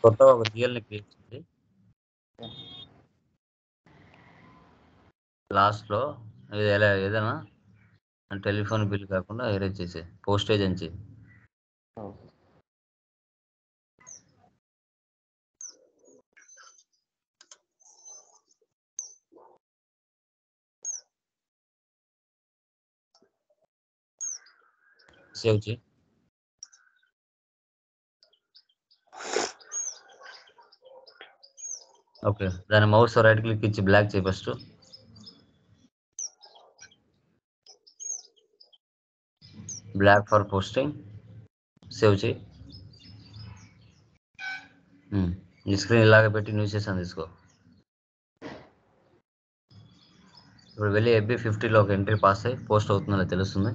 కొత్తగా ఒక జిఎల్ని క్రియేట్ చేసి లాస్ట్లో ఇది ఎలా ఏదైనా టెలిఫోన్ బిల్ కాకుండా ఎరేజ్ చేసే పోస్టేజ్ అని చెప్పి సేవ్ చేయి. ఓకే, దాని మౌస్ రైట్ క్లిక్ ఇచ్చి బ్లాక్ చేయి first. Block for posting save చేయి. ఈ స్క్రీన్ ఇలాగ పెట్టి న్యూస్ చేసాను తీసుకో. ఇప్పుడు వెళ్ళి FB50లో ఒక ఎంట్రీ పాస్ అయ్యి పోస్ట్ అవుతుందో తెలుస్తుంది.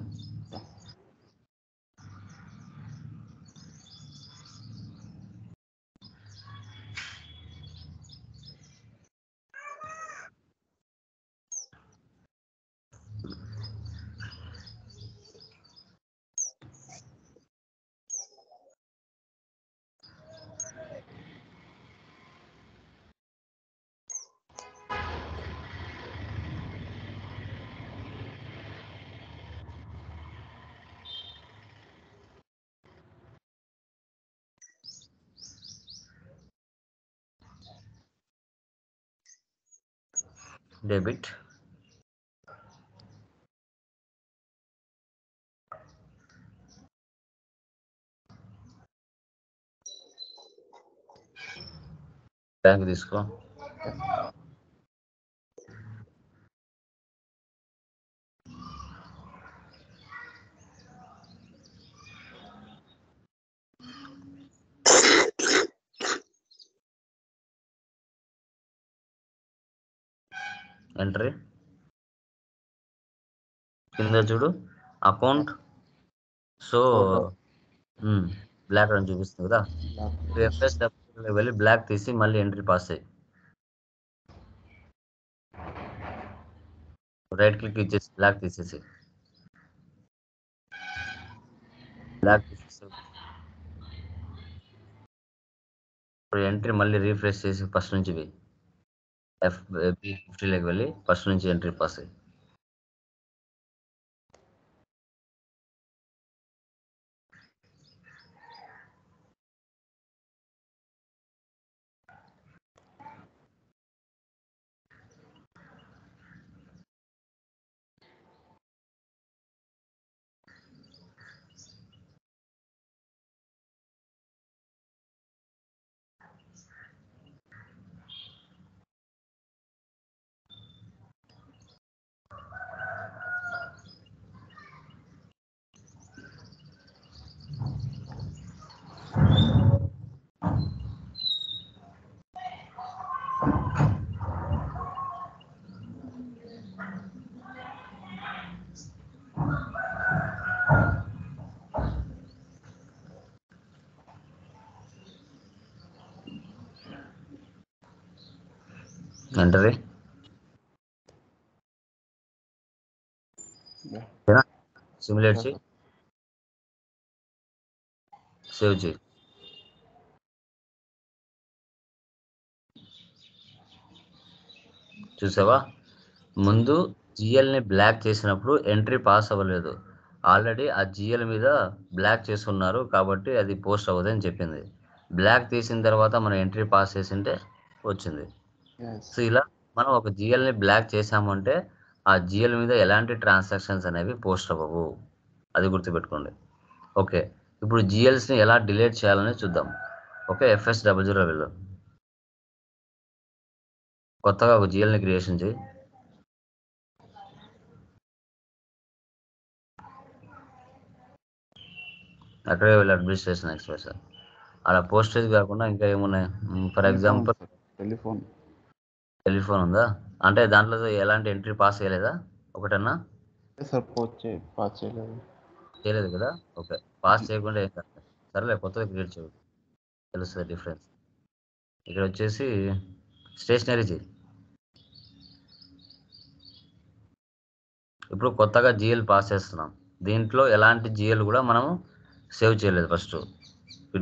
డెబిట్ బ్యాంక్ తీసుకో. ఎంట్రీ కింద చూడు అకౌంట్ సో బ్లాక్ అని చూపిస్తుంది కదా. FS వెళ్ళి బ్లాక్ తీసి మళ్ళీ ఎంట్రీ పాస్ అయ్యి రైట్ క్లిక్ ఇచ్చేసి బ్లాక్ తీసేసి బ్లాక్ తీసేసి ఇప్పుడు ఎంట్రీ మళ్ళీ రీఫ్రెష్ చేసి ఫస్ట్ నుంచి FB50లోకి వెళ్ళి ఫస్ట్ నుంచి ఎంట్రీ పాస్ అయ్యి ఎంట్రీ సిమ్యులేట్ చేయి, సేవ్ చేయి. చూసావా, ముందు జిఎల్ని బ్లాక్ చేసినప్పుడు ఎంట్రీ పాస్ అవ్వలేదు. ఆల్రెడీ ఆ జిఎల్ మీద బ్లాక్ చేసుకున్నారు కాబట్టి అది పోస్ట్ అవ్వదని చెప్పింది. బ్లాక్ తీసిన తర్వాత మనం ఎంట్రీ పాస్ చేసింటే వచ్చింది. సో ఇలా మనం ఒక జిఎల్ని బ్లాక్ చేసామంటే ఆ జిఎల్ మీద ఎలాంటి ట్రాన్సాక్షన్స్ అనేవి పోస్ట్ అవ్వవు. అది గుర్తుపెట్టుకోండి. ఓకే, ఇప్పుడు జిఎల్స్ని ఎలా డిలీట్ చేయాలని చూద్దాం. ఓకే, FS00 వెళ్ళు. కొత్తగా ఒక జిఎల్ని క్రియేషన్ చేయి. అక్కడే వెళ్ళి అడ్మినిస్ట్రేషన్ ఎక్స్ప్రెషన్. అలా పోస్టేజ్ కాకుండా ఇంకా ఏమున్నాయి? ఫర్ ఎగ్జాంపుల్ టెలిఫోన్ ఉందా, అంటే దాంట్లో ఎలాంటి ఎంట్రీ పాస్ చేయలేదా? ఒకటన్నా చేయలేదు కదా. ఓకే, పాస్ చేయకుండా ఏం కాదు, సరేలే కొత్తగా క్రియేట్ చేయ, తెలుస్తుంది డిఫరెన్స్. ఇక్కడ వచ్చేసి స్టేషనరీ చేయి. ఇప్పుడు కొత్తగా జిఎల్ పాస్ చేస్తున్నాం. దీంట్లో ఎలాంటి జిఎల్ కూడా మనం సేవ్ చేయలేదు. ఫస్ట్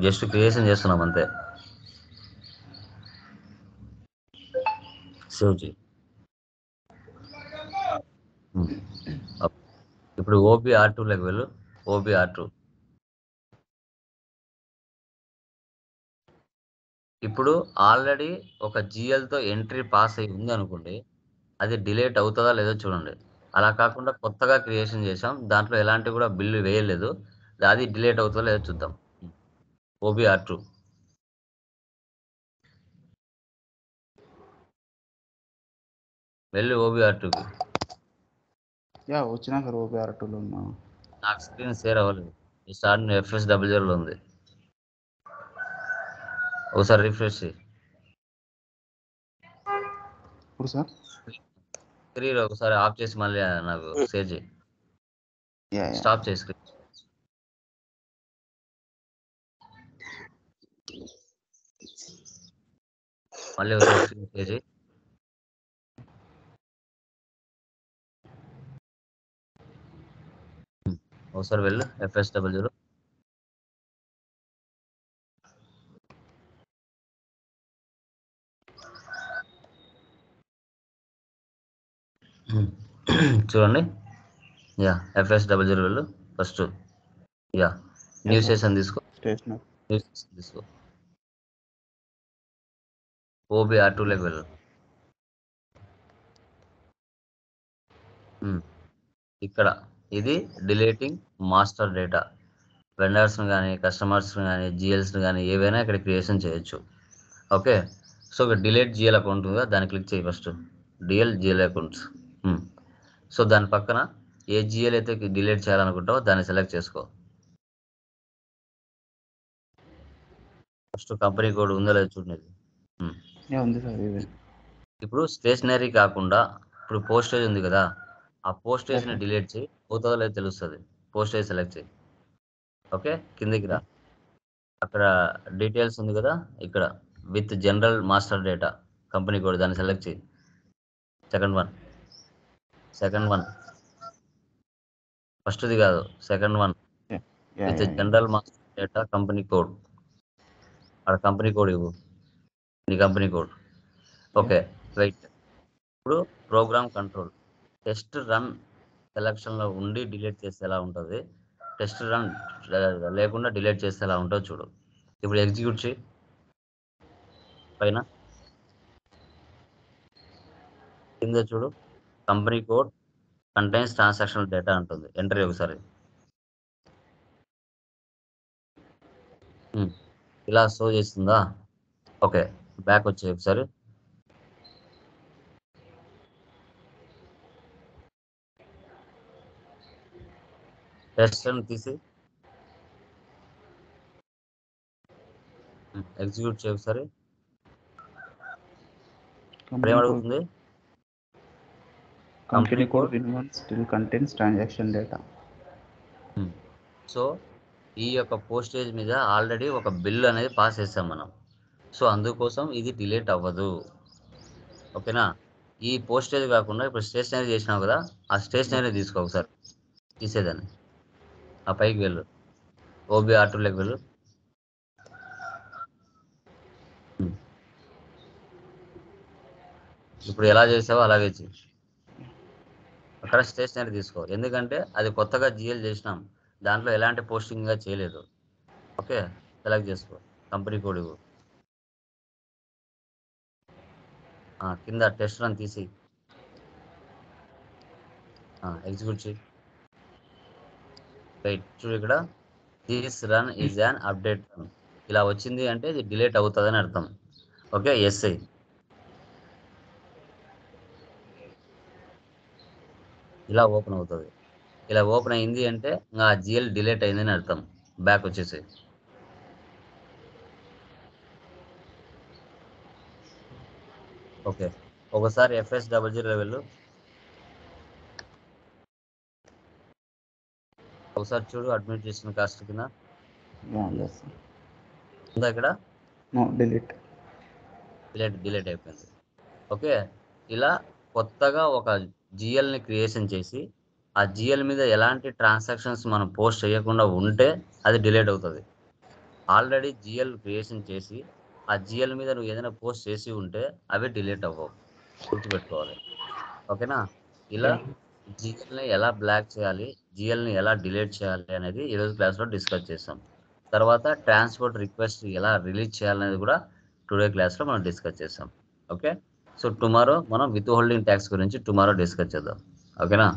జస్ట్ క్రియేషన్ చేస్తున్నాం అంతే. సేవ్ చేయి. ఇప్పుడు OBR2లోకి వెళ్ళు. OBR2 ఇప్పుడు ఆల్రెడీ ఒక GLతో ఎంట్రీ పాస్ అయి ఉంది అనుకోండి, అది డిలీట్ అవుతుందా లేదో చూడండి. అలా కాకుండా కొత్తగా క్రియేషన్ చేసాం, దాంట్లో ఎలాంటి కూడా బిల్లు వేయలేదు, అది డిలీట్ అవుతుందో లేదో చూద్దాం. OBR2 వెళ్ళి OBR2కి. వచ్చినా సార్ OBR2లో ఉన్నా. నాకు స్క్రీన్ షేర్ అవ్వలేదు, స్టార్ట్ FS00లో ఉంది. ఒకసారి రిఫ్రెష్ చేయి. ఇప్పుడు సార్ స్క్రీన్ ఒకసారి ఆఫ్ చేసి మళ్ళీ నాకు షేర్ చేయి. స్టాప్ చేయి స్క్రీన్. మళ్ళీ ఒకసారి స్క్రీన్ షేర్ చేయి. ఒకసారి వెళ్ళు FS00. చూడండి, FS00 వెళ్ళు ఫస్ట్. న్యూ సెషన్ తీసుకో. న్యూ సెషన్ తీసుకో. OBR2లోకి వెళ్ళు. ఇక్కడ ఇది డిలీటింగ్ మాస్టర్ డేటా. వెండర్స్ని కానీ, కస్టమర్స్ని కానీ, GLస్ని కానీ ఏవైనా ఇక్కడ క్రియేషన్ చేయొచ్చు. ఓకే, సో ఇక్కడ డిలీట్ GL అకౌంట్ ఉందా, దాన్ని క్లిక్ చేయి ఫస్ట్. GL accounts. సో దాని పక్కన ఏ GL అయితే డిలీట్ చేయాలనుకుంటావో దాన్ని సెలెక్ట్ చేసుకో. ఫస్ట్ కంపెనీ కోడ్ ఉందో లేదో చూడండి. ఇప్పుడు స్టేషనరీ కాకుండా ఇప్పుడు పోస్టేజ్ ఉంది కదా, ఆ పోస్టేజ్ని డిలీట్ చేయి, పోతుందో లేదో తెలుస్తుంది. పోస్టేజ్ సెలెక్ట్ చేయి. ఓకే, కిందికి రా. అక్కడ డీటెయిల్స్ ఉంది కదా, ఇక్కడ with general master data company code, దాన్ని సెలెక్ట్ చేయి. సెకండ్ వన్ ఫస్ట్ది కాదు, second one with general master data company code. అక్కడ కంపెనీ కోడ్ ఇవ్వు, నీ కంపెనీ కోడ్. Okay, right. ఇప్పుడు ప్రోగ్రామ్ కంట్రోల్ టెస్ట్ రన్ సెలక్షన్లో ఉండి డిలీట్ చేస్తే ఎలా ఉంటుంది, టెస్ట్ రన్ లేకుండా డిలీట్ చేస్తే ఎలా ఉంటుందో చూడు. ఇప్పుడు ఎగ్జిక్యూట్ చేయి. పైన కింద చూడు, company code contains transactional data అంటుంది. ఎంటర్ ఒకసారి. ఇలా షో చేస్తుందా? ఓకే, బ్యాక్ వచ్చి ఒకసారి. టెస్ట్ రన్ తీసి ఎగ్జిక్యూట్ చేయి ఒకసారి. ఏమడుగుతుంది? Company code still contains transaction data. So ఈ యొక్క పోస్టేజ్ మీద ఆల్రెడీ ఒక బిల్ అనేది పాస్ చేస్తాం మనం, సో అందుకోసం ఇది డిలీట్ అవ్వదు. ఓకేనా? ఈ పోస్టేజ్ కాకుండా ఇప్పుడు స్టేషనరీ చేసినావు కదా, ఆ స్టేషనరీ తీసుకో ఒకసారి, తీసేదాన్ని. ఆ పైకి వెళ్ళు, OBR2లోకి వెళ్ళు. ఇప్పుడు ఎలా చేసావో అలాగే చెయ్యి. అక్కడ స్టేషనరీ తీసుకో, ఎందుకంటే అది కొత్తగా GL చేసినాం, దాంట్లో ఎలాంటి పోస్టింగ్గా చేయలేదు. ఓకే, సెలెక్ట్ చేసుకో, కంపెనీ కోడ్ ఇవ్వు. కింద టెస్ట్ రన్ తీసి ఎగ్జిక్యూట్ చేయి. రైట్, చూడు ఇక్కడ this run is an update run. ఇలా వచ్చింది అంటే ఇది డిలీట్ అవుతుందని అర్థం. ఓకే, ఎస్ఐ ఇలా ఓపెన్ అవుతుంది. ఇలా ఓపెన్ అయింది అంటే ఇంకా GL డిలీట్ అయిందని అర్థం. బ్యాక్ వచ్చేసి ఓకే, ఒకసారి FS00 వెళ్ళు. ఒకసారి చూడు, అడ్మినిస్ట్రేషన్ కాస్ట్ కింద ఉందా ఇక్కడ? డిలీట్ అయిపోయింది. ఓకే, ఇలా కొత్తగా ఒక GLని క్రియేషన్ చేసి ఆ GL మీద ఎలాంటి ట్రాన్సాక్షన్స్ మనం పోస్ట్ చేయకుండా ఉంటే అది డిలీట్ అవుతుంది. ఆల్రెడీ GL క్రియేషన్ చేసి ఆ GL మీద నువ్వు ఏదైనా పోస్ట్ చేసి ఉంటే అవి డిలీట్ అవ్వవు. గుర్తుపెట్టుకోవాలి. ఓకేనా? ఇలా జిఎల్ని ఎలా బ్లాక్ చేయాలి, జిఎల్ని ఎలా డిలీట్ చేయాలి అనేది ఈరోజు క్లాస్లో డిస్కస్ చేస్తాం. తర్వాత ట్రాన్స్పోర్ట్ రిక్వెస్ట్ ఎలా రిలీజ్ చేయాలనేది కూడా టుడే క్లాస్లో మనం డిస్కస్ చేస్తాం. ఓకే, సో టుమారో మనం విత్ హోల్డింగ్ ట్యాక్స్ గురించి టుమారో డిస్కస్ చేద్దాం. ఓకేనా?